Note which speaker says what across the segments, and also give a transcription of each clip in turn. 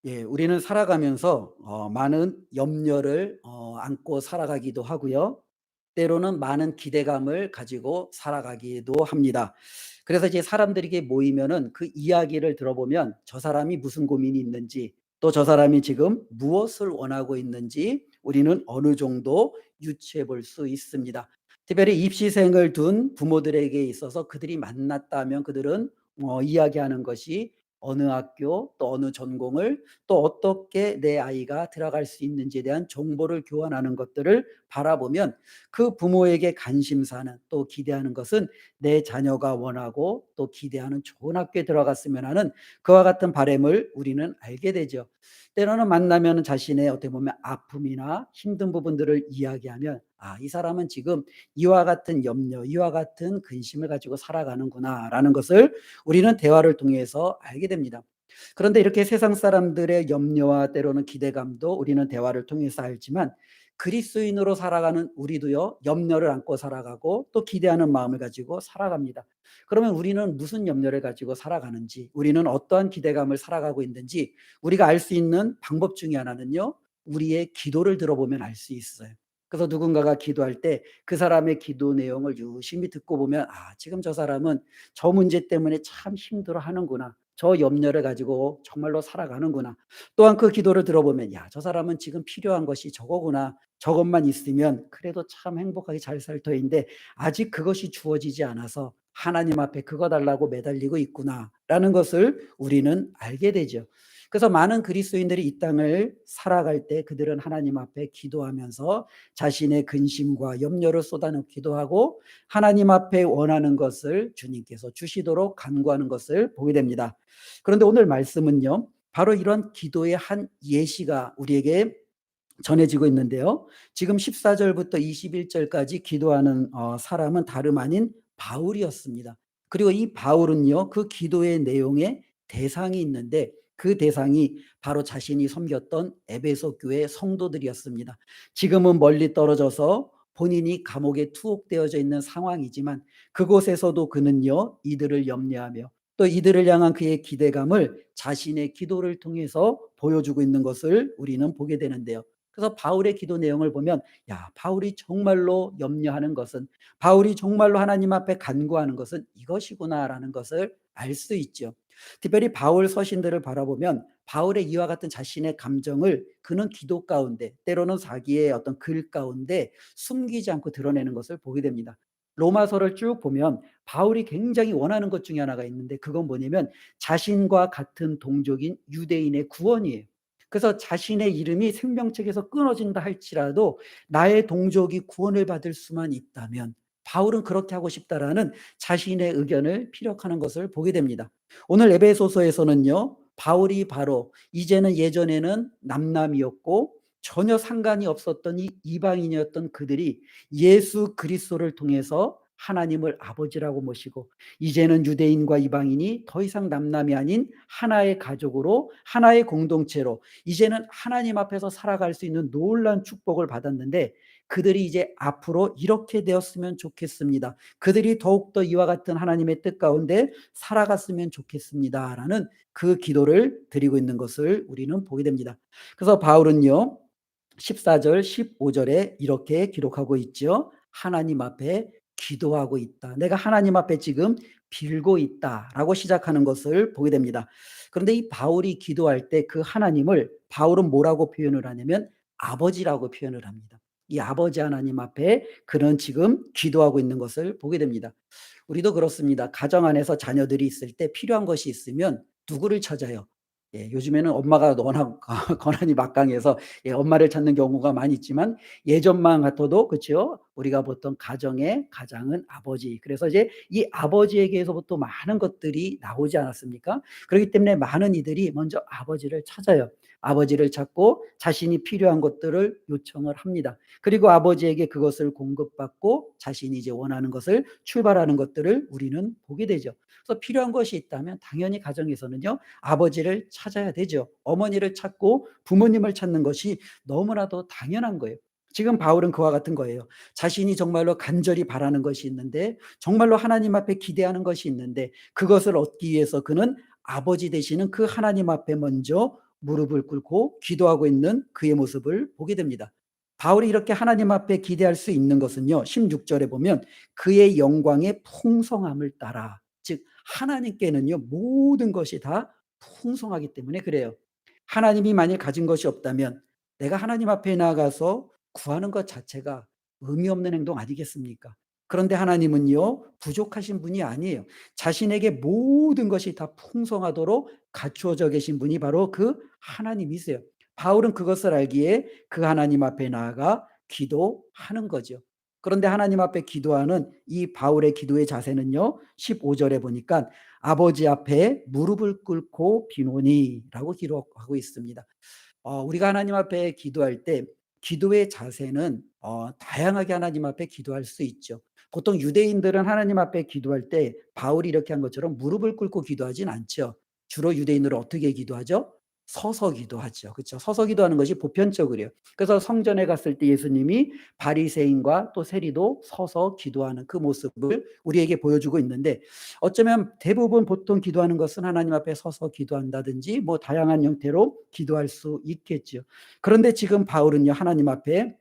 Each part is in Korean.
Speaker 1: 우리는 살아가면서 많은 염려를 안고 살아가기도 하고요. 때로는 많은 기대감을 가지고 살아가기도 합니다. 그래서 이제 사람들에게 모이면은 그 이야기를 들어보면 저 사람이 무슨 고민이 있는지, 또 저 사람이 지금 무엇을 원하고 있는지 우리는 어느 정도 유추해 볼 수 있습니다. 특별히 입시생을 둔 부모들에게 있어서 그들이 만났다면 그들은 이야기하는 것이 어느 학교 또 어느 전공을 또 어떻게 내 아이가 들어갈 수 있는지에 대한 정보를 교환하는 것들을 바라보면 그 부모에게 관심사는 또 기대하는 것은 내 자녀가 원하고 또 기대하는 좋은 학교에 들어갔으면 하는 그와 같은 바람을 우리는 알게 되죠. 때로는 만나면 자신의 어떻게 보면 아픔이나 힘든 부분들을 이야기하면 이 사람은 지금 이와 같은 염려, 이와 같은 근심을 가지고 살아가는구나라는 것을 우리는 대화를 통해서 알게 됩니다. 그런데 이렇게 세상 사람들의 염려와 때로는 기대감도 우리는 대화를 통해서 알지만 그리스도인으로 살아가는 우리도요, 염려를 안고 살아가고 또 기대하는 마음을 가지고 살아갑니다. 그러면 우리는 무슨 염려를 가지고 살아가는지, 우리는 어떠한 기대감을 살아가고 있는지 우리가 알 수 있는 방법 중에 하나는요, 우리의 기도를 들어보면 알 수 있어요. 그래서 누군가가 기도할 때 그 사람의 기도 내용을 유심히 듣고 보면 지금 저 사람은 저 문제 때문에 참 힘들어하는구나. 저 염려를 가지고 정말로 살아가는구나. 또한 그 기도를 들어보면 저 사람은 지금 필요한 것이 저거구나. 저것만 있으면 그래도 참 행복하게 잘 살 터인데 아직 그것이 주어지지 않아서 하나님 앞에 그거 달라고 매달리고 있구나라는 것을 우리는 알게 되죠. 그래서 많은 그리스도인들이 이 땅을 살아갈 때 그들은 하나님 앞에 기도하면서 자신의 근심과 염려를 쏟아놓기도 하고 하나님 앞에 원하는 것을 주님께서 주시도록 간구하는 것을 보게 됩니다. 그런데 오늘 말씀은요, 바로 이런 기도의 한 예시가 우리에게 전해지고 있는데요. 지금 14절부터 21절까지 기도하는 사람은 다름 아닌 바울이었습니다. 그리고 이 바울은요, 그 기도의 내용에 대상이 있는데 그 대상이 바로 자신이 섬겼던 에베소 교회 성도들이었습니다. 지금은 멀리 떨어져서 본인이 감옥에 투옥되어져 있는 상황이지만 그곳에서도 그는요, 이들을 염려하며 또 이들을 향한 그의 기대감을 자신의 기도를 통해서 보여주고 있는 것을 우리는 보게 되는데요. 그래서 바울의 기도 내용을 보면 바울이 정말로 염려하는 것은, 바울이 정말로 하나님 앞에 간구하는 것은 이것이구나라는 것을 알 수 있죠. 특별히 바울 서신들을 바라보면 바울의 이와 같은 자신의 감정을 그는 기도 가운데 때로는 자기의 어떤 글 가운데 숨기지 않고 드러내는 것을 보게 됩니다. 로마서를 쭉 보면 바울이 굉장히 원하는 것 중에 하나가 있는데 그건 뭐냐면 자신과 같은 동족인 유대인의 구원이에요. 그래서 자신의 이름이 생명책에서 끊어진다 할지라도 나의 동족이 구원을 받을 수만 있다면 바울은 그렇게 하고 싶다라는 자신의 의견을 피력하는 것을 보게 됩니다. 오늘 에베소서에서는요, 바울이 바로 이제는 예전에는 남남이었고 전혀 상관이 없었던 이 이방인이었던 그들이 예수 그리스도를 통해서 하나님을 아버지라고 모시고 이제는 유대인과 이방인이 더 이상 남남이 아닌 하나의 가족으로 하나의 공동체로 이제는 하나님 앞에서 살아갈 수 있는 놀라운 축복을 받았는데 그들이 이제 앞으로 이렇게 되었으면 좋겠습니다. 그들이 더욱더 이와 같은 하나님의 뜻 가운데 살아갔으면 좋겠습니다라는 그 기도를 드리고 있는 것을 우리는 보게 됩니다. 그래서 바울은요, 14절 15절에 이렇게 기록하고 있죠. 하나님 앞에 기도하고 있다. 내가 하나님 앞에 지금 빌고 있다라고 시작하는 것을 보게 됩니다. 그런데 이 바울이 기도할 때 그 하나님을 바울은 뭐라고 표현을 하냐면 아버지라고 표현을 합니다. 이 아버지 하나님 앞에 그는 지금 기도하고 있는 것을 보게 됩니다. 우리도 그렇습니다. 가정 안에서 자녀들이 있을 때 필요한 것이 있으면 누구를 찾아요? 요즘에는 엄마가 워낙 권한이 막강해서 엄마를 찾는 경우가 많이 있지만 예전만 같아도 그렇죠. 우리가 보통 가정의 가장은 아버지. 그래서 이제 이 아버지에게서부터 많은 것들이 나오지 않았습니까? 그렇기 때문에 많은 이들이 먼저 아버지를 찾아요. 아버지를 찾고 자신이 필요한 것들을 요청을 합니다. 그리고 아버지에게 그것을 공급받고 자신이 이제 원하는 것을 출발하는 것들을 우리는 보게 되죠. 그래서 필요한 것이 있다면 당연히 가정에서는요, 아버지를 찾아야 되죠. 어머니를 찾고 부모님을 찾는 것이 너무나도 당연한 거예요. 지금 바울은 그와 같은 거예요. 자신이 정말로 간절히 바라는 것이 있는데 정말로 하나님 앞에 기대하는 것이 있는데 그것을 얻기 위해서 그는 아버지 되시는 그 하나님 앞에 먼저 무릎을 꿇고 기도하고 있는 그의 모습을 보게 됩니다. 바울이 이렇게 하나님 앞에 기대할 수 있는 것은요. 16 절에 보면 그의 영광의 풍성함을 따라, 즉 하나님께는요 모든 것이 다 풍성하기 때문에 그래요. 하나님이 만일 가진 것이 없다면 내가 하나님 앞에 나가서 구하는 것 자체가 의미 없는 행동 아니겠습니까? 그런데 하나님은요 부족하신 분이 아니에요. 자신에게 모든 것이 다 풍성하도록 갖추어져 계신 분이 바로 그 하나님이세요. 바울은 그것을 알기에 그 하나님 앞에 나아가 기도하는 거죠. 그런데 하나님 앞에 기도하는 이 바울의 기도의 자세는요 15 절에 보니까 "아버지 앞에 무릎을 꿇고 비노니"라고 기록하고 있습니다. 우리가 하나님 앞에 기도할 때 기도의 자세는 다양하게 하나님 앞에 기도할 수 있죠. 보통 유대인들은 하나님 앞에 기도할 때 바울이 이렇게 한 것처럼 무릎을 꿇고 기도하진 않죠. 주로 유대인들은 어떻게 기도하죠? 서서 기도하죠. 그렇죠? 서서 기도하는 것이 보편적이에요. 그래서 성전에 갔을 때 예수님이 바리새인과 또 세리도 서서 기도하는 그 모습을 우리에게 보여주고 있는데, 어쩌면 대부분 보통 기도하는 것은 하나님 앞에 서서 기도한다든지 뭐 다양한 형태로 기도할 수 있겠죠. 그런데 지금 바울은요 하나님 앞에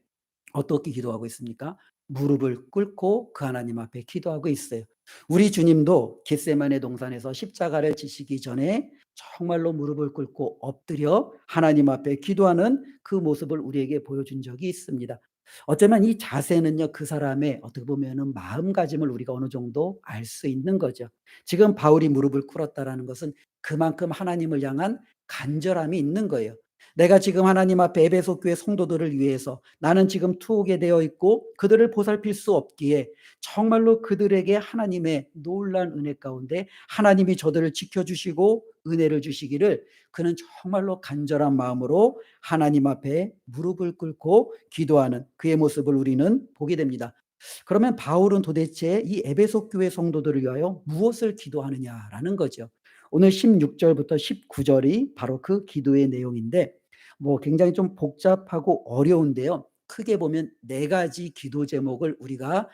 Speaker 1: 어떻게 기도하고 있습니까? 무릎을 꿇고 그 하나님 앞에 기도하고 있어요. 우리 주님도 겟세마네 동산에서 십자가를 지시기 전에 정말로 무릎을 꿇고 엎드려 하나님 앞에 기도하는 그 모습을 우리에게 보여준 적이 있습니다. 어쩌면 이 자세는요 그 사람의 어떻게 보면은 마음가짐을 우리가 어느 정도 알 수 있는 거죠. 지금 바울이 무릎을 꿇었다라는 것은 그만큼 하나님을 향한 간절함이 있는 거예요. 내가 지금 하나님 앞에 에베소 교회 성도들을 위해서 나는 지금 투옥에 되어 있고 그들을 보살필 수 없기에 정말로 그들에게 하나님의 놀라운 은혜 가운데 하나님이 저들을 지켜주시고 은혜를 주시기를 그는 정말로 간절한 마음으로 하나님 앞에 무릎을 꿇고 기도하는 그의 모습을 우리는 보게 됩니다. 그러면 바울은 도대체 이 에베소 교회 성도들을 위하여 무엇을 기도하느냐라는 거죠. 오늘 16 절부터 19 절이 바로 그 기도의 내용인데 뭐 굉장히 좀 복잡하고 어려운데요. 크게 보면 네 가지 기도 제목을 우리가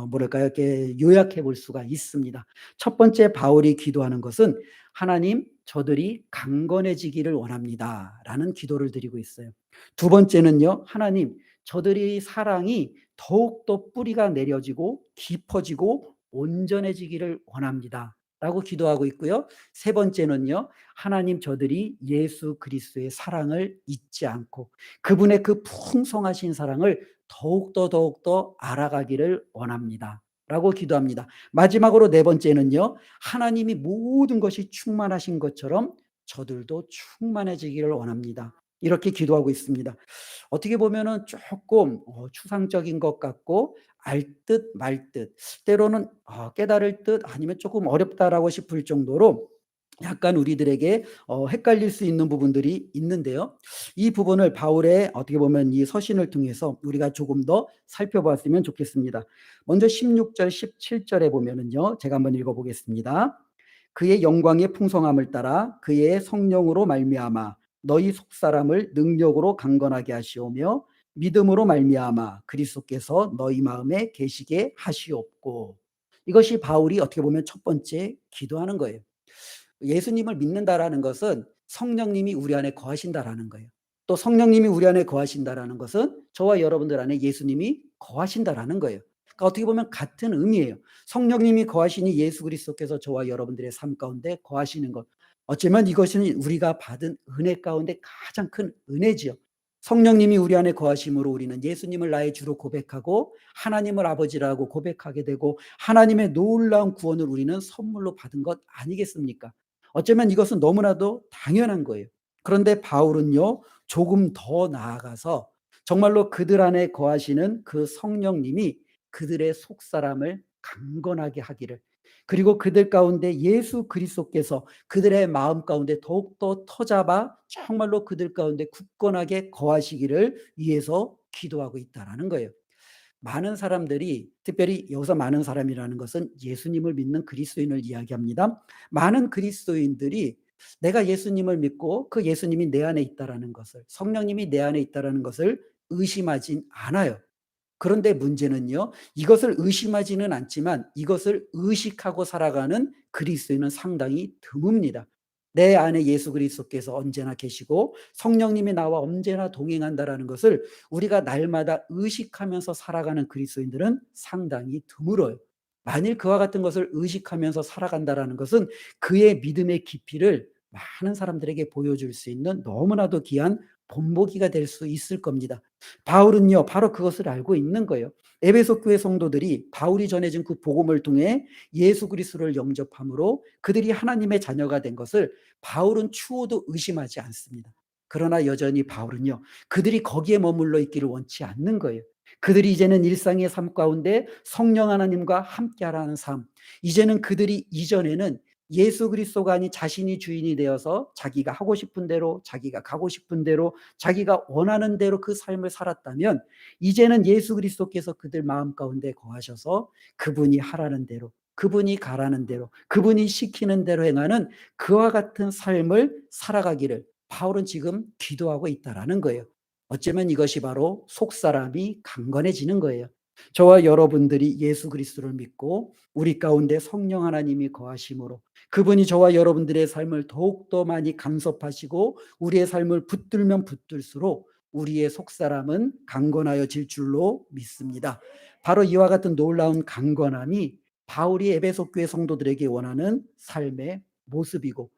Speaker 1: 뭐랄까요? 이렇게 요약해 볼 수가 있습니다. 첫 번째 바울이 기도하는 것은 "하나님 저들이 강건해지기를 원합니다."라는 기도를 드리고 있어요. 두 번째는요. "하나님 저들의 사랑이 더욱더 뿌리가 내려지고 깊어지고 온전해지기를 원합니다."라고 기도하고 있고요. 세 번째는요. "하나님 저들이 예수 그리스도의 사랑을 잊지 않고 그분의 그 풍성하신 사랑을 더욱더 알아가기를 원합니다."라고 기도합니다. 마지막으로 네 번째는요. "하나님이 모든 것이 충만하신 것처럼 저들도 충만해지기를 원합니다." 이렇게 기도하고 있습니다. 어떻게 보면은 쪼끔 추상적인 것 같고 알 듯 말 듯, 때로는 깨달을 듯 아니면 쪼끔 어렵다라고 싶을 정도로 약간 우리들에게 헷갈릴 수 있는 부분들이 있는데요. 이 부분을 바울의 어떻게 보면 이 서신을 통해서 우리가 조금 더 살펴봤으면 좋겠습니다. 먼저 16 절 17 절에 보면은요. 제가 한번 읽어 보겠습니다. "그의 영광의 풍성함을 따라 그의 성령으로 말미암아 너희 속사람을 능력으로 강건하게 하시오며 믿음으로 말미암아 그리스도께서 너희 마음에 계시게 하시옵고." 이것이 바울이 어떻게 보면 첫 번째 기도하는 거예요. 예수님을 믿는다라는 것은 성령님이 우리 안에 거하신다라는 거예요. 또 성령님이 우리 안에 거하신다라는 것은 저와 여러분들 안에 예수님이 거하신다라는 거예요. 그러니까 어떻게 보면 같은 의미예요. 성령님이 거하시니 예수 그리스도께서 저와 여러분들의 삶 가운데 거하시는 것. 어쩌면 이것은 우리가 받은 은혜 가운데 가장 큰 은혜지요. 성령님이 우리 안에 거하심으로 우리는 예수님을 나의 주로 고백하고 하나님을 아버지라고 고백하게 되고 하나님의 놀라운 구원을 우리는 선물로 받은 것 아니겠습니까? 어쩌면 이것은 너무나도 당연한 거예요. 그런데 바울은요 조금 더 나아가서 정말로 그들 안에 거하시는 그 성령님이 그들의 속사람을 강건하게 하기를, 그리고 그들 가운데 예수 그리스도께서 그들의 마음 가운데 더욱더 터잡아 정말로 그들 가운데 굳건하게 거하시기를 위해서 기도하고 있다라는 거예요. 많은 사람들이, 특별히 여기서 많은 사람이라는 것은 예수님을 믿는 그리스도인을 이야기합니다. 많은 그리스도인들이 내가 예수님을 믿고 그 예수님이 내 안에 있다라는 것을, 성령님이 내 안에 있다라는 것을 의심하진 않아요. 그런데 문제는요. 이것을 의심하지는 않지만 이것을 의식하고 살아가는 그리스도인은 상당히 드뭅니다. 내 안에 예수 그리스도께서 언제나 계시고 성령님이 나와 언제나 동행한다라는 것을 우리가 날마다 의식하면서 살아가는 그리스도인들은 상당히 드물어요. 만일 그와 같은 것을 의식하면서 살아간다라는 것은 그의 믿음의 깊이를 많은 사람들에게 보여줄 수 있는 너무나도 귀한 본보기가 될 수 있을 겁니다. 바울은요, 바로 그것을 알고 있는 거예요. 에베소 교회 성도들이 바울이 전해진 그 복음을 통해 예수 그리스도를 영접함으로 그들이 하나님의 자녀가 된 것을 바울은 추호도 의심하지 않습니다. 그러나 여전히 바울은요, 그들이 거기에 머물러 있기를 원치 않는 거예요. 그들이 이제는 일상의 삶 가운데 성령 하나님과 함께하라는 삶, 이제는 그들이 이전에는 예수 그리스도가 아닌 자신이 주인이 되어서 자기가 하고 싶은 대로, 자기가 가고 싶은 대로, 자기가 원하는 대로 그 삶을 살았다면, 이제는 예수 그리스도께서 그들 마음 가운데 거하셔서 그분이 하라는 대로, 그분이 가라는 대로, 그분이 시키는 대로 행하는 그와 같은 삶을 살아가기를 바울은 지금 기도하고 있다라는 거예요. 어쩌면 이것이 바로 속사람이 강건해지는 거예요. 저와 여러분들이 예수 그리스도를 믿고 우리 가운데 성령 하나님이 거하심으로 그분이 저와 여러분들의 삶을 더욱더 많이 간섭하시고 우리의 삶을 붙들면 붙들수록 우리의 속사람은 강건하여질 줄로 믿습니다. 바로 이와 같은 놀라운 강건함이 바울이 에베소 교회 성도들에게 원하는 삶의 모습이고,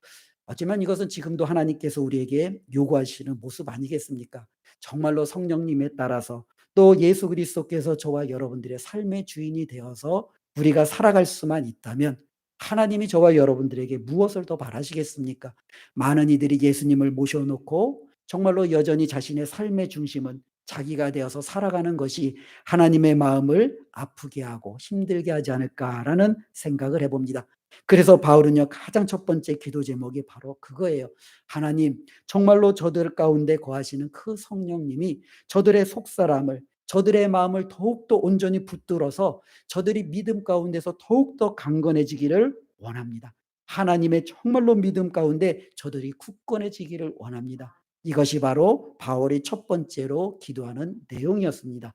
Speaker 1: 하지만 이것은 지금도 하나님께서 우리에게 요구하시는 모습 아니겠습니까? 정말로 성령님에 따라서 또 예수 그리스도께서 저와 여러분들의 삶의 주인이 되어서 우리가 살아갈 수만 있다면 하나님이 저와 여러분들에게 무엇을 더 바라시겠습니까? 많은 이들이 예수님을 모셔놓고 정말로 여전히 자신의 삶의 중심은 자기가 되어서 살아가는 것이 하나님의 마음을 아프게 하고 힘들게 하지 않을까라는 생각을 해봅니다. 그래서 바울은요, 가장 첫 번째 기도 제목이 바로 그거예요. 하나님, 정말로 저들 가운데 거하시는 그 성령님이 저들의 속사람을, 저들의 마음을 더욱더 온전히 붙들어서 저들이 믿음 가운데서 더욱더 강건해지기를 원합니다. 하나님의 정말로 믿음 가운데 저들이 굳건해지기를 원합니다. 이것이 바로 바울이 첫 번째로 기도하는 내용이었습니다.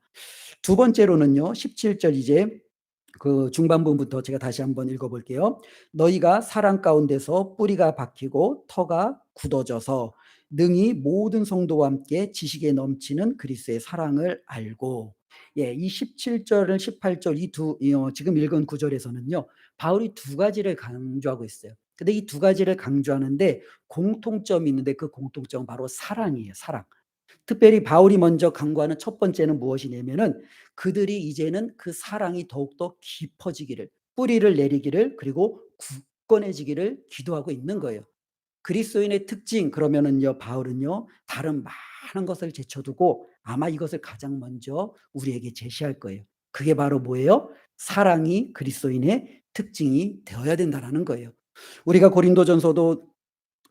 Speaker 1: 두 번째로는요, 17절 이제 그 중반부부터 제가 다시 한번 읽어볼게요. 너희가 사랑 가운데서 뿌리가 박히고 터가 굳어져서 능히 모든 성도와 함께 지식에 넘치는 그리스도의 사랑을 알고. 예, 이 17절을 18절 지금 읽은 구절에서는요, 바울이 두 가지를 강조하고 있어요. 근데 이 두 가지를 강조하는데 공통점이 있는데 그 공통점은 바로 사랑이에요. 사랑. 특별히 바울이 먼저 강구하는 첫 번째는 무엇이냐면은 그들이 이제는 그 사랑이 더욱더 깊어지기를, 뿌리를 내리기를, 그리고 굳건해지기를 기도하고 있는 거예요. 그리스도인의 특징 그러면은요, 바울은요, 다른 많은 것을 제쳐두고 아마 이것을 가장 먼저 우리에게 제시할 거예요. 그게 바로 뭐예요? 사랑이 그리스도인의 특징이 되어야 된다라는 거예요. 우리가 고린도전서도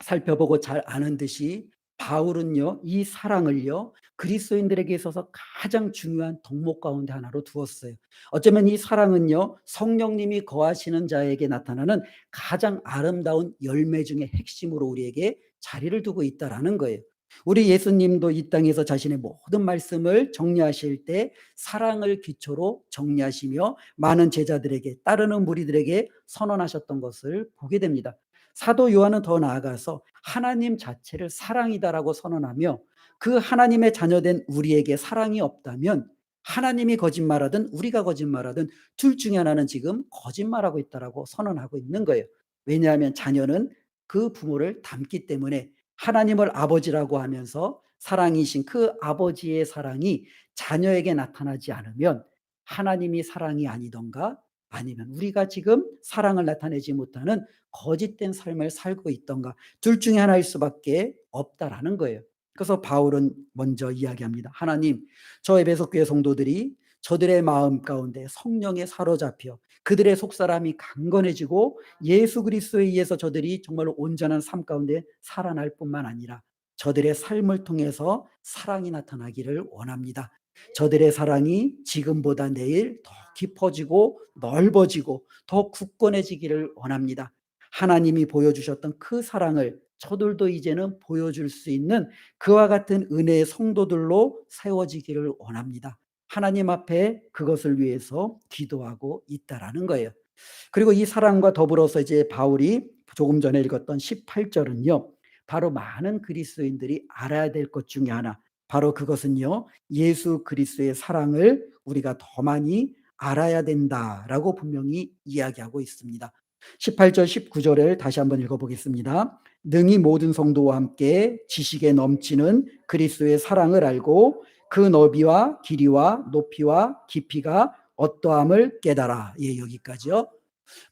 Speaker 1: 살펴보고 잘 아는 듯이 바울은요, 이 사랑을요, 그리스도인들에게 있어서 가장 중요한 덕목 가운데 하나로 두었어요. 어쩌면 이 사랑은요, 성령님이 거하시는 자에게 나타나는 가장 아름다운 열매 중의 핵심으로 우리에게 자리를 두고 있다라는 거예요. 우리 예수님도 이 땅에서 자신의 모든 말씀을 정리하실 때 사랑을 기초로 정리하시며 많은 제자들에게, 따르는 무리들에게 선언하셨던 것을 보게 됩니다. 사도 요한은 더 나아가서 하나님 자체를 사랑이다라고 선언하며 그 하나님의 자녀된 우리에게 사랑이 없다면 하나님이 거짓말하든 우리가 거짓말하든 둘 중에 하나는 지금 거짓말하고 있다라고 선언하고 있는 거예요. 왜냐하면 자녀는 그 부모를 닮기 때문에 하나님을 아버지라고 하면서 사랑이신 그 아버지의 사랑이 자녀에게 나타나지 않으면 하나님이 사랑이 아니던가 아니면 우리가 지금 사랑을 나타내지 못하는 거짓된 삶을 살고 있던가 둘 중에 하나일 수밖에 없다라는 거예요. 그래서 바울은 먼저 이야기합니다. 하나님, 저 에베소 교회 성도들이 저들의 마음 가운데 성령에 사로잡혀 그들의 속사람이 강건해지고 예수 그리스도에 의해서 저들이 정말로 온전한 삶 가운데 살아날 뿐만 아니라 저들의 삶을 통해서 사랑이 나타나기를 원합니다. 저들의 사랑이 지금보다 내일 더 깊어지고 넓어지고 더 굳건해지기를 원합니다. 하나님이 보여주셨던 그 사랑을 저들도 이제는 보여줄 수 있는 그와 같은 은혜의 성도들로 세워지기를 원합니다. 하나님 앞에 그것을 위해서 기도하고 있다라는 거예요. 그리고 이 사랑과 더불어서 이제 바울이 조금 전에 읽었던 18절은요. 바로 많은 그리스도인들이 알아야 될 것 중에 하나, 바로 그것은요. 예수 그리스도의 사랑을 우리가 더 많이 알아야 된다라고 분명히 이야기하고 있습니다. 18절 19절을 다시 한번 읽어보겠습니다. 능히 모든 성도와 함께 지식에 넘치는 그리스도의 사랑을 알고 그 너비와 길이와 높이와 깊이가 어떠함을 깨달아. 예, 여기까지요.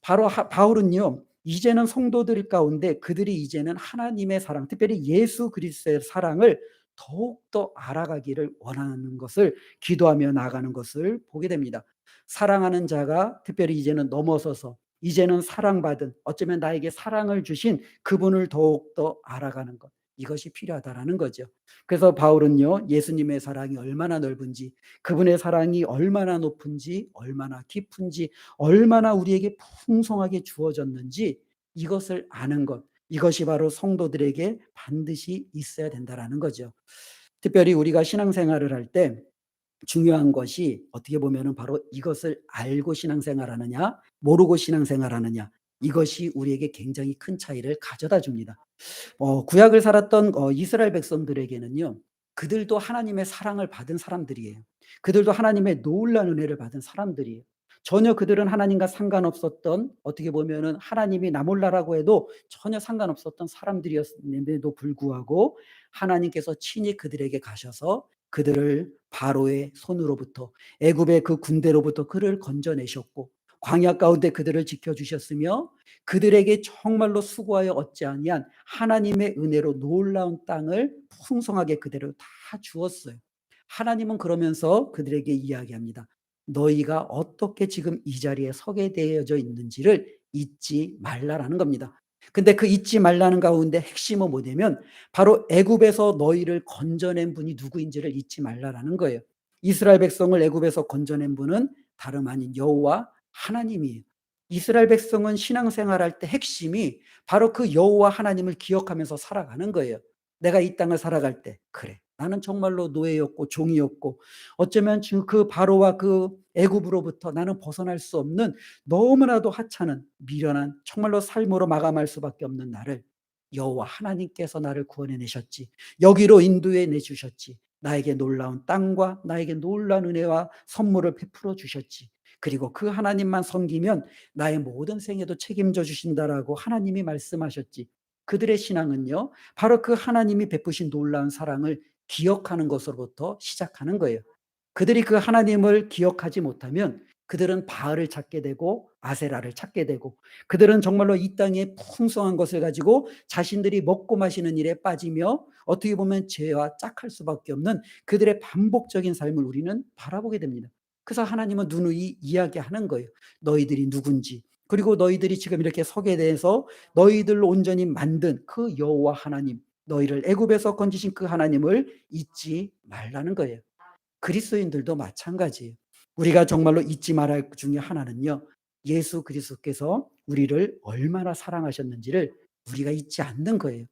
Speaker 1: 바로 바울은요. 이제는 성도들 가운데 그들이 이제는 하나님의 사랑, 특별히 예수 그리스도의 사랑을 더욱더 알아가기를 원하는 것을 기도하며 나아가는 것을 보게 됩니다. 사랑하는 자가 특별히 이제는 넘어서서 이제는 사랑받은, 어쩌면 나에게 사랑을 주신 그분을 더욱더 알아가는 것, 이것이 필요하다라는 거죠. 그래서 바울은요. 예수님의 사랑이 얼마나 넓은지, 그분의 사랑이 얼마나 높은지, 얼마나 깊은지, 얼마나 우리에게 풍성하게 주어졌는지 이것을 아는 것, 이것이 바로 성도들에게 반드시 있어야 된다라는 거죠. 특별히 우리가 신앙생활을 할 때 중요한 것이 어떻게 보면은 바로 이것을 알고 신앙생활하느냐, 모르고 신앙생활하느냐, 이것이 우리에게 굉장히 큰 차이를 가져다 줍니다. 구약을 살았던 이스라엘 백성들에게는요. 그들도 하나님의 사랑을 받은 사람들이에요. 그들도 하나님의 놀라운 은혜를 받은 사람들이에요. 전혀 그들은 하나님과 상관없었던, 어떻게 보면은 하나님이 나 몰라라고 해도 전혀 상관없었던 사람들이었음에도 불구하고 하나님께서 친히 그들에게 가셔서 그들을 바로의 손으로부터, 애굽의 그 군대로부터 그를 건져내셨고 광야 가운데 그들을 지켜주셨으며 그들에게 정말로 수고하여 얻지 아니한 하나님의 은혜로 놀라운 땅을 풍성하게 그대로 다 주었어요. 하나님은 그러면서 그들에게 이야기합니다. 너희가 어떻게 지금 이 자리에 서게 되어져 있는지를 잊지 말라라는 겁니다. 근데 그 잊지 말라는 가운데 핵심은 뭐냐면 바로 애굽에서 너희를 건져낸 분이 누구인지를 잊지 말라라는 거예요. 이스라엘 백성을 애굽에서 건져낸 분은 다름 아닌 여호와 하나님이에요. 이스라엘 백성은 신앙생활할 때 핵심이 바로 그 여호와 하나님을 기억하면서 살아가는 거예요. 내가 이 땅을 살아갈 때 그래, 나는 정말로 노예였고 종이었고 어쩌면 그 바로와 그 애굽으로부터 나는 벗어날 수 없는 너무나도 하찮은 미련한 정말로 삶으로 마감할 수밖에 없는 나를 여호와 하나님께서 나를 구원해 내셨지. 여기로 인도해 내주셨지. 나에게 놀라운 땅과 나에게 놀라운 은혜와 선물을 베풀어 주셨지. 그리고 그 하나님만 섬기면 나의 모든 생애도 책임져 주신다라고 하나님이 말씀하셨지. 그들의 신앙은요. 바로 그 하나님이 베푸신 놀라운 사랑을 기억하는 것으로부터 시작하는 거예요. 그들이 그 하나님을 기억하지 못하면 그들은 바알을 찾게 되고 아세라를 찾게 되고 그들은 정말로 이 땅의 풍성한 것을 가지고 자신들이 먹고 마시는 일에 빠지며 어떻게 보면 죄와 짝할 수밖에 없는 그들의 반복적인 삶을 우리는 바라보게 됩니다. 그래서 하나님은 누누이 이야기하는 거예요. 너희들이 누군지, 그리고 너희들이 지금 이렇게 서게 돼서 너희들로 온전히 만든 그 여호와 하나님, 너희를 애굽에서 건지신 그 하나님을 잊지 말라는 거예요. 그리스도인들도 마찬가지예요. 우리가 정말로 잊지 말아야 할 것 중에 하나는요. 예수 그리스도께서 우리를 얼마나 사랑하셨는지를 우리가 잊지 않는 거예요.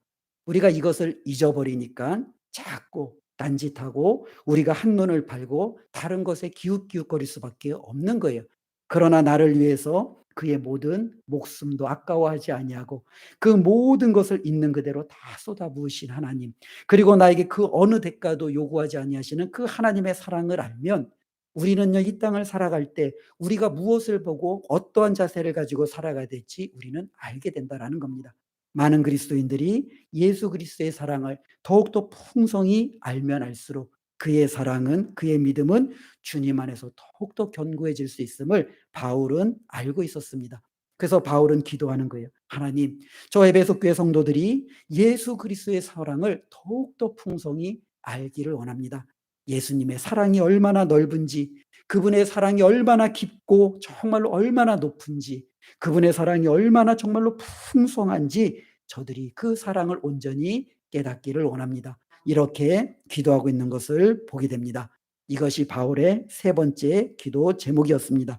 Speaker 1: 우리가 이것을 잊어버리니까 자꾸 딴짓하고 우리가 한눈을 팔고 다른 것에 기웃기웃거릴 수밖에 없는 거예요. 그러나 나를 위해서 그의 모든 목숨도 아까워하지 아니하고 그 모든 것을 있는 그대로 다 쏟아부으신 하나님, 그리고 나에게 그 어느 대가도 요구하지 아니하시는 그 하나님의 사랑을 알면 우리는요, 이 땅을 살아갈 때 우리가 무엇을 보고 어떠한 자세를 가지고 살아가야 될지 우리는 알게 된다라는 겁니다. 많은 그리스도인들이 예수 그리스도의 사랑을 더욱더 풍성히 알면 알수록 그의 사랑은, 그의 믿음은 주님 안에서 더욱더 견고해질 수 있음을 바울은 알고 있었습니다. 그래서 바울은 기도하는 거예요. 하나님, 저 에베소 교회 성도들이 예수 그리스도의 사랑을 더욱더 풍성히 알기를 원합니다. 예수님의 사랑이 얼마나 넓은지, 그분의 사랑이 얼마나 깊고 정말로 얼마나 높은지, 그분의 사랑이 얼마나 정말로 풍성한지 저들이 그 사랑을 온전히 깨닫기를 원합니다. 이렇게 기도하고 있는 것을 보게 됩니다. 이것이 바울의 세 번째 기도 제목이었습니다.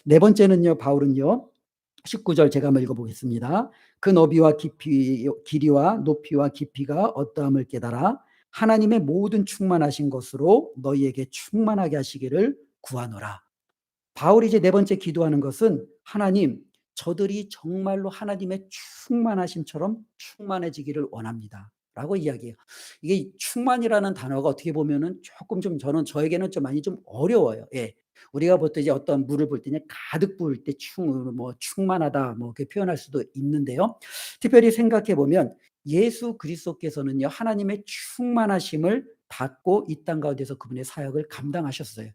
Speaker 1: 네 번째는요, 바울은요, 19절 제가 한번 읽어보겠습니다. 그 너비와 깊이, 길이와 높이와 깊이가 어떠함을 깨달아 하나님의 모든 충만하신 것으로 너희에게 충만하게 하시기를 구하노라. 바울이 이제 네 번째 기도하는 것은 하나님, 저들이 정말로 하나님의 충만하심처럼 충만해지기를 원합니다."라고 이야기해요. 이게 충만이라는 단어가 어떻게 보면은 조금 좀 저는 저에게는 좀 많이 좀 어려워요. 예. 우리가 보통 이제 어떤 물을 볼 때 이제 가득 부을 때 충만하다 뭐 이렇게 표현할 수도 있는데요. 특별히 생각해 보면 예수 그리스도께서는요, 하나님의 충만하심을 받고 이 땅 가운데서 그분의 사역을 감당하셨어요.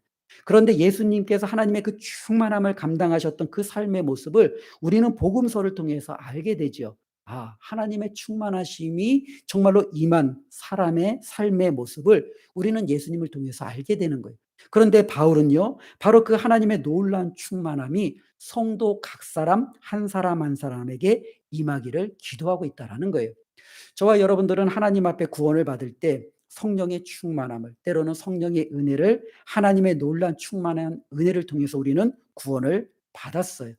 Speaker 1: 그런데 예수님께서 하나님의 그 충만함을 감당하셨던 그 삶의 모습을 우리는 복음서를 통해서 알게 되죠. 아, 하나님의 충만하심이 정말로 임한 사람의 삶의 모습을 우리는 예수님을 통해서 알게 되는 거예요. 그런데 바울은요, 바로 그 하나님의 놀라운 충만함이 성도 각 사람 한 사람 한 사람에게 임하기를 기도하고 있다라는 거예요. 저와 여러분들은 하나님 앞에 구원을 받을 때 성령의 충만함을, 때로는 성령의 은혜를, 하나님의 놀란 충만한 은혜를 통해서 우리는 구원을 받았어요.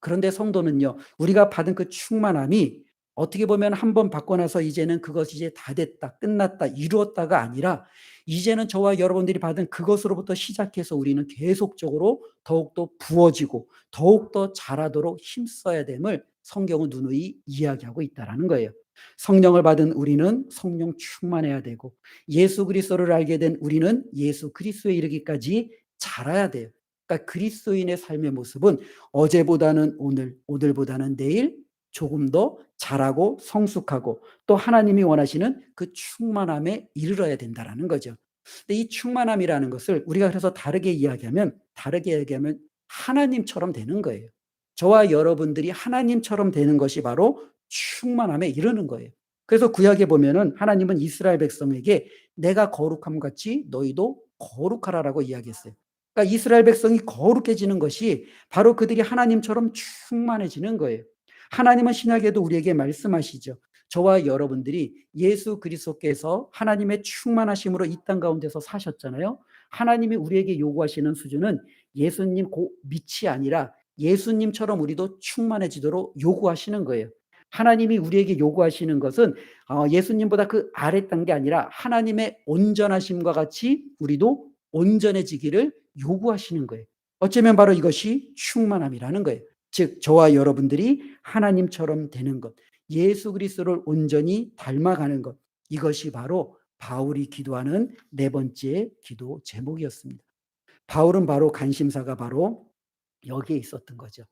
Speaker 1: 그런데 성도는요, 우리가 받은 그 충만함이 어떻게 보면 한 번 받고 나서 이제는 그것이 이제 다 됐다, 끝났다, 이루었다가 아니라 이제는 저와 여러분들이 받은 그것으로부터 시작해서 우리는 계속적으로 더욱더 부어지고 더욱더 자라도록 힘써야 됨을 성경은 누누이 이야기하고 있다라는 거예요. 성령을 받은 우리는 성령 충만해야 되고, 예수 그리스도를 알게 된 우리는 예수 그리스도에 이르기까지 자라야 돼요. 그러니까 그리스도인의 삶의 모습은 어제보다는 오늘, 오늘보다는 내일 조금 더 자라고 성숙하고 또 하나님이 원하시는 그 충만함에 이르러야 된다라는 거죠. 근데 이 충만함이라는 것을 우리가 그래서 다르게 얘기하면 하나님처럼 되는 거예요. 저와 여러분들이 하나님처럼 되는 것이 바로 충만함에 이르는 거예요. 그래서 구약에 보면은 하나님은 이스라엘 백성에게 "내가 거룩함 같이 너희도 거룩하라."라고 이야기했어요. 그러니까 이스라엘 백성이 거룩해지는 것이 바로 그들이 하나님처럼 충만해지는 거예요. 하나님은 신약에도 우리에게 말씀하시죠. 저와 여러분들이 예수 그리스도께서 하나님의 충만하심으로 이 땅 가운데서 사셨잖아요. 하나님이 우리에게 요구하시는 수준은 예수님 밑이 아니라 예수님처럼 우리도 충만해지도록 요구하시는 거예요. 하나님이 우리에게 요구하시는 것은 예수님보다 그 아래 단계 아니라 하나님의 온전하심과 같이 우리도 온전해지기를 요구하시는 거예요. 어쩌면 바로 이것이 충만함이라는 거예요. 즉 저와 여러분들이 하나님처럼 되는 것, 예수 그리스도를 온전히 닮아가는 것, 이것이 바로 바울이 기도하는 네 번째 기도 제목이었습니다. 바울은 바로 관심사가 바로 여기에 있었던 거죠.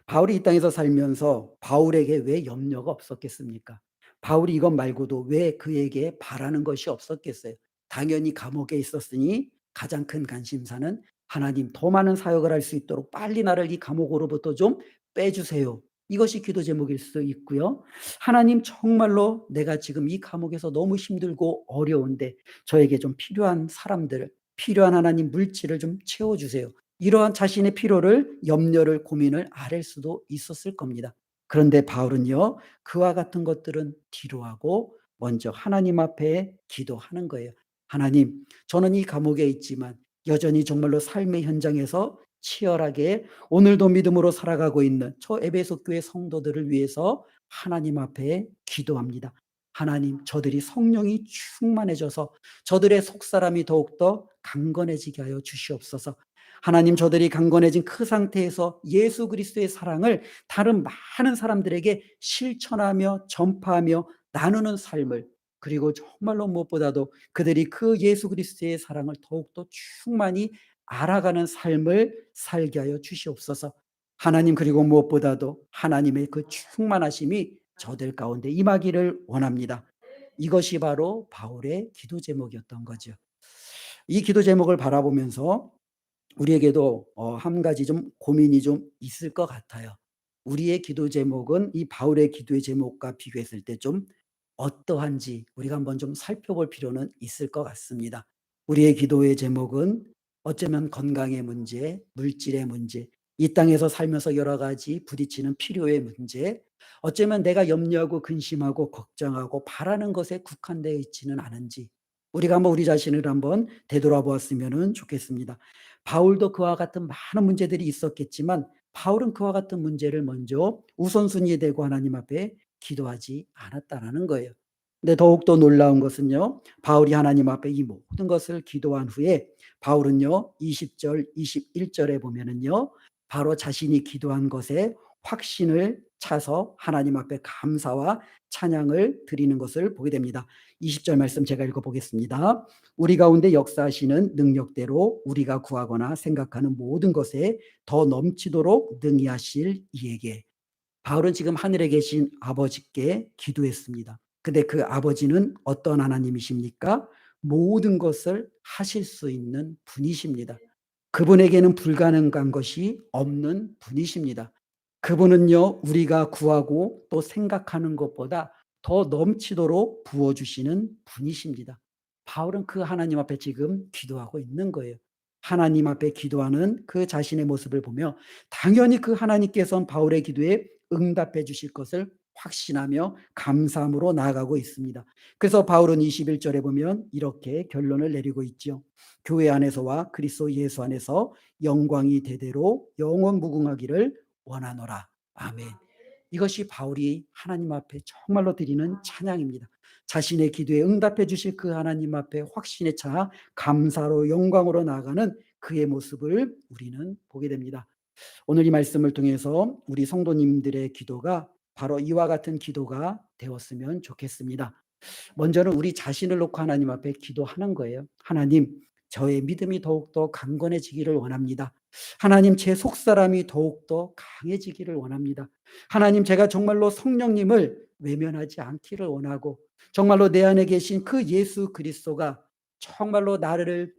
Speaker 1: 바울이 이 땅에서 살면서 바울에게 왜 염려가 없었겠습니까? 바울이 이것 말고도 왜 그에게 바라는 것이 없었겠어요? 당연히 감옥에 있었으니 가장 큰 관심사는 "하나님, 더 많은 사역을 할 수 있도록 빨리 나를 이 감옥으로부터 좀 빼주세요." 이것이 기도 제목일 수 있고요. "하나님, 정말로 내가 지금 이 감옥에서 너무 힘들고 어려운데 저에게 좀 필요한 사람들을, 필요한 하나님 물질을 좀 채워주세요." 이러한 자신의 필요를, 염려를, 고민을 아랠 수도 있었을 겁니다. 그런데 바울은요, 그와 같은 것들은 뒤로하고 먼저 하나님 앞에 기도하는 거예요. "하나님, 저는 이 감옥에 있지만 여전히 정말로 삶의 현장에서 치열하게 오늘도 믿음으로 살아가고 있는 저 에베소 교회 성도들을 위해서 하나님 앞에 기도합니다. 하나님, 저들이 성령이 충만해져서 저들의 속사람이 더욱더 강건해지게 하여 주시옵소서. 하나님, 저들이 강건해진 그 상태에서 예수 그리스도의 사랑을 다른 많은 사람들에게 실천하며 전파하며 나누는 삶을, 그리고 정말로 무엇보다도 그들이 그 예수 그리스도의 사랑을 더욱더 충만히 알아가는 삶을 살게 하여 주시옵소서. 하나님, 그리고 무엇보다도 하나님의 그 충만하심이 저들 가운데 임하기를 원합니다." 이것이 바로 바울의 기도 제목이었던 거죠. 이 기도 제목을 바라보면서 우리에게도 한 가지 좀 고민이 좀 있을 것 같아요. 우리의 기도 제목은 이 바울의 기도의 제목과 비교했을 때 좀 어떠한지 우리가 한번 좀 살펴볼 필요는 있을 것 같습니다. 우리의 기도의 제목은 어쩌면 건강의 문제, 물질의 문제, 이 땅에서 살면서 여러 가지 부딪히는 필요의 문제, 어쩌면 내가 염려하고 근심하고 걱정하고 바라는 것에 국한되어 있지는 않은지 우리가 한번 우리 자신을 한번 되돌아보았으면 좋겠습니다. 바울도 그와 같은 많은 문제들이 있었겠지만 바울은 그와 같은 문제를 먼저 우선순위에 대고 하나님 앞에 기도하지 않았다라는 거예요. 근데 더욱더 놀라운 것은요, 바울이 하나님 앞에 이 모든 것을 기도한 후에 바울은요 20절 21절에 보면은요 바로 자신이 기도한 것에 확신을 차서 하나님 앞에 감사와 찬양을 드리는 것을 보게 됩니다. 20절 말씀 제가 읽어 보겠습니다. 우리 가운데 역사하시는 능력대로 우리가 구하거나 생각하는 모든 것에 더 넘치도록 능히 하실 이에게. 바울은 지금 하늘에 계신 아버지께 기도했습니다. 근데 그 아버지는 어떤 하나님이십니까? 모든 것을 하실 수 있는 분이십니다. 그분에게는 불가능한 것이 없는 분이십니다. 그분은요, 우리가 구하고 또 생각하는 것보다 더 넘치도록 부어주시는 분이십니다. 바울은 그 하나님 앞에 지금 기도하고 있는 거예요. 하나님 앞에 기도하는 그 자신의 모습을 보며 당연히 그 하나님께서는 바울의 기도에 응답해 주실 것을 확신하며 감사함으로 나아가고 있습니다. 그래서 바울은 21절에 보면 이렇게 결론을 내리고 있죠. 교회 안에서와 그리스도 예수 안에서 영광이 대대로 영원 무궁하기를 원하노라. 아멘. 이것이 바울이 하나님 앞에 정말로 드리는 찬양입니다. 자신의 기도에 응답해 주실 그 하나님 앞에 확신에 차 감사로 영광으로 나아가는 그의 모습을 우리는 보게 됩니다. 오늘 이 말씀을 통해서 우리 성도님들의 기도가 바로 이와 같은 기도가 되었으면 좋겠습니다. 먼저는 우리 자신을 놓고 하나님 앞에 기도하는 거예요. 하나님, 저의 믿음이 더욱더 강건해지기를 원합니다. 하나님, 제 속사람이 더욱더 강해지기를 원합니다. 하나님, 제가 정말로 성령님을 외면하지 않기를 원하고 정말로 내 안에 계신 그 예수 그리스도가 정말로 나를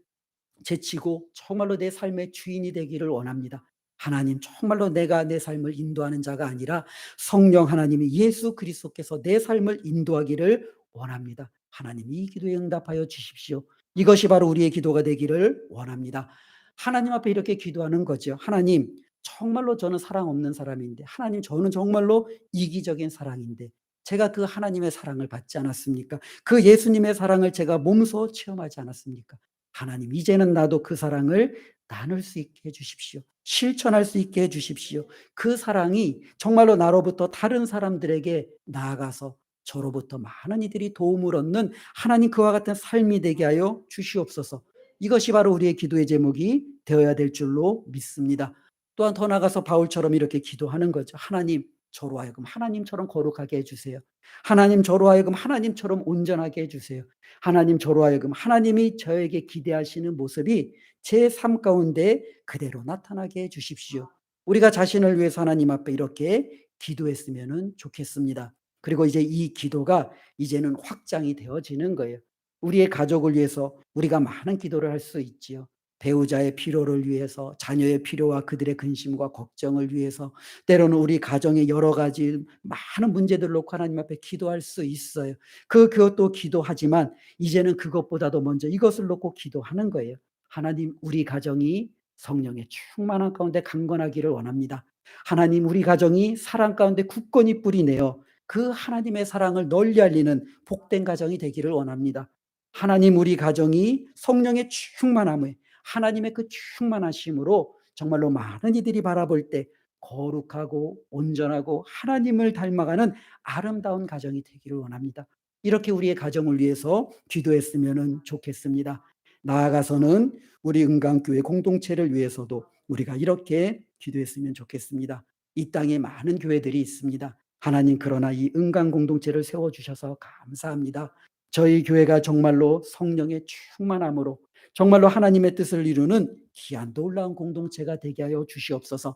Speaker 1: 제치고 정말로 내 삶의 주인이 되기를 원합니다. 하나님, 정말로 내가 내 삶을 인도하는 자가 아니라 성령 하나님이 예수 그리스도께서 내 삶을 인도하기를 원합니다. 하나님, 이 기도에 응답하여 주십시오. 이것이 바로 우리의 기도가 되기를 원합니다. 하나님 앞에 이렇게 기도하는 거죠. 하나님, 정말로 저는 사랑 없는 사람인데, 하나님, 저는 정말로 이기적인 사랑인데 제가 그 하나님의 사랑을 받지 않았습니까? 그 예수님의 사랑을 제가 몸소 체험하지 않았습니까? 하나님, 이제는 나도 그 사랑을 나눌 수 있게 해 주십시오. 실천할 수 있게 해 주십시오. 그 사랑이 정말로 나로부터 다른 사람들에게 나아가서 저로부터 많은 이들이 도움을 얻는 하나님 그와 같은 삶이 되게 하여 주시옵소서. 이것이 바로 우리의 기도의 제목이 되어야 될 줄로 믿습니다. 또한 더 나아가서 바울처럼 이렇게 기도하는 거죠. 하나님, 저로 하여금 하나님처럼 거룩하게 해 주세요. 하나님, 저로 하여금 하나님처럼 온전하게 해 주세요. 하나님, 저로 하여금 하나님이 저에게 기대하시는 모습이 제 삶 가운데 그대로 나타나게 해 주십시오. 우리가 자신을 위해서 하나님 앞에 이렇게 기도했으면 좋겠습니다. 그리고 이제 이 기도가 이제는 확장이 되어지는 거예요. 우리의 가족을 위해서 우리가 많은 기도를 할 수 있지요. 배우자의 필요를 위해서, 자녀의 필요와 그들의 근심과 걱정을 위해서, 때로는 우리 가정의 여러 가지 많은 문제들을 놓고 하나님 앞에 기도할 수 있어요. 그것도 기도하지만 이제는 그것보다도 먼저 이것을 놓고 기도하는 거예요. 하나님, 우리 가정이 성령의 충만한 가운데 강건하기를 원합니다. 하나님, 우리 가정이 사랑 가운데 굳건히 뿌리내어 그 하나님의 사랑을 널리 알리는 복된 가정이 되기를 원합니다. 하나님, 우리 가정이 성령의 충만함에 하나님의 그 충만하심으로 정말로 많은 이들이 바라볼 때 거룩하고 온전하고 하나님을 닮아가는 아름다운 가정이 되기를 원합니다. 이렇게 우리의 가정을 위해서 기도했으면 좋겠습니다. 나아가서는 우리 은강교회 공동체를 위해서도 우리가 이렇게 기도했으면 좋겠습니다. 이 땅에 많은 교회들이 있습니다. 하나님, 그러나 이 은강 공동체를 세워주셔서 감사합니다. 저희 교회가 정말로 성령의 충만함으로 정말로 하나님의 뜻을 이루는 귀한 놀라운 공동체가 되게 하여 주시옵소서.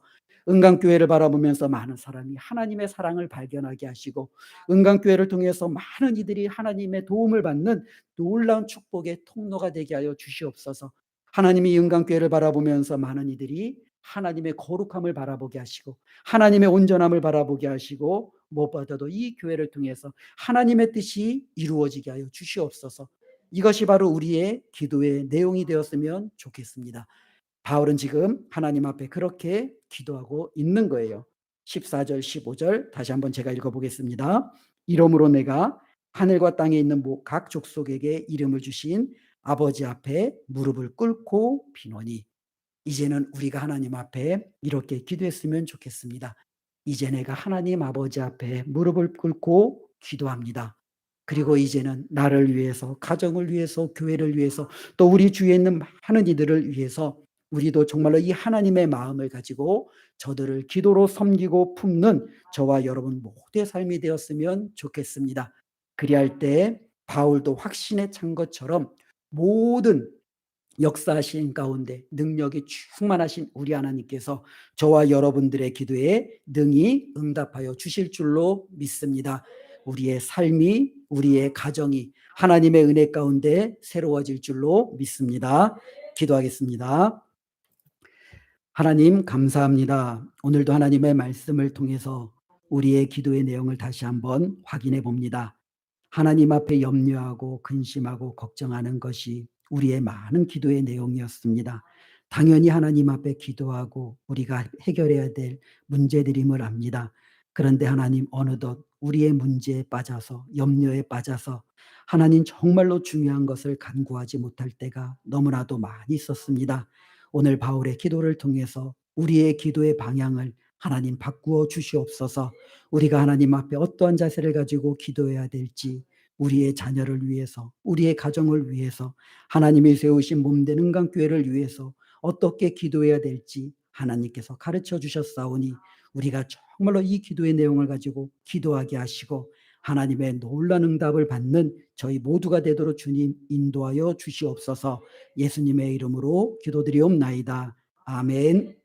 Speaker 1: 은강교회를 바라보면서 많은 사람이 하나님의 사랑을 발견하게 하시고 은강교회를 통해서 많은 이들이 하나님의 도움을 받는 놀라운 축복의 통로가 되게 하여 주시옵소서. 하나님이 은강교회를 바라보면서 많은 이들이 하나님의 거룩함을 바라보게 하시고 하나님의 온전함을 바라보게 하시고 무엇보다도 이 교회를 통해서 하나님의 뜻이 이루어지게 하여 주시옵소서. 이것이 바로 우리의 기도의 내용이 되었으면 좋겠습니다. 바울은 지금 하나님 앞에 그렇게 기도하고 있는 거예요. 14절 15절 다시 한번 제가 읽어보겠습니다. 이러므로 내가 하늘과 땅에 있는 각 족속에게 이름을 주신 아버지 앞에 무릎을 꿇고 비노니. 이제는 우리가 하나님 앞에 이렇게 기도했으면 좋겠습니다. 이제 내가 하나님 아버지 앞에 무릎을 꿇고 기도합니다. 그리고 이제는 나를 위해서, 가정을 위해서, 교회를 위해서, 또 우리 주위에 있는 많은 이들을 위해서 우리도 정말로 이 하나님의 마음을 가지고 저들을 기도로 섬기고 품는 저와 여러분 모두의 삶이 되었으면 좋겠습니다. 그리할 때 바울도 확신에 찬 것처럼 모든 역사하신 가운데 능력이 충만하신 우리 하나님께서 저와 여러분들의 기도에 능히 응답하여 주실 줄로 믿습니다. 우리의 삶이, 우리의 가정이 하나님의 은혜 가운데 새로워질 줄로 믿습니다. 기도하겠습니다. 하나님 감사합니다. 오늘도 하나님의 말씀을 통해서 우리의 기도의 내용을 다시 한번 확인해 봅니다. 하나님 앞에 염려하고 근심하고 걱정하는 것이 우리의 많은 기도의 내용이었습니다. 당연히 하나님 앞에 기도하고 우리가 해결해야 될 문제들임을 압니다. 그런데 하나님 어느덧 우리의 문제에 빠져서 염려에 빠져서 하나님 정말로 중요한 것을 간구하지 못할 때가 너무나도 많이 있었습니다. 오늘 바울의 기도를 통해서 우리의 기도의 방향을 하나님 바꾸어 주시옵소서. 우리가 하나님 앞에 어떠한 자세를 가지고 기도해야 될지, 우리의 자녀를 위해서, 우리의 가정을 위해서, 하나님이 세우신 몸된 은강교회를 위해서 어떻게 기도해야 될지 하나님께서 가르쳐 주셨사오니 우리가 정말로 이 기도의 내용을 가지고 기도하게 하시고 하나님의 놀라운 응답을 받는 저희 모두가 되도록 주님 인도하여 주시옵소서. 예수님의 이름으로 기도드리옵나이다. 아멘.